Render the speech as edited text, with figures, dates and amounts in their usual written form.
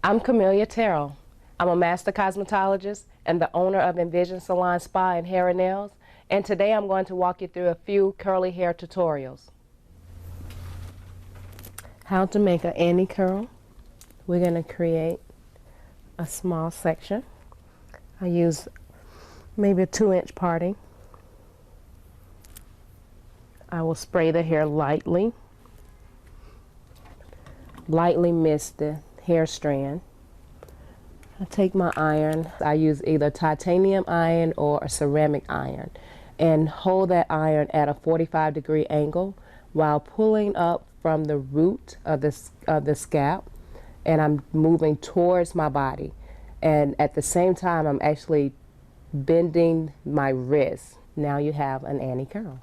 I'm Camelia Terrell. I'm a master cosmetologist and the owner of Envision Salon Spa and Hair and Nails, and today I'm going to walk you through a few curly hair tutorials. How to make an Annie curl. We're going to create a small section. I use maybe a 2-inch parting. I will spray the hair lightly mist the hair strand. I take my iron. I use either titanium iron or a ceramic iron and hold that iron at a 45-degree angle while pulling up from the root of the scalp, and I'm moving towards my body, and at the same time I'm actually bending my wrist. Now you have an Annie curl.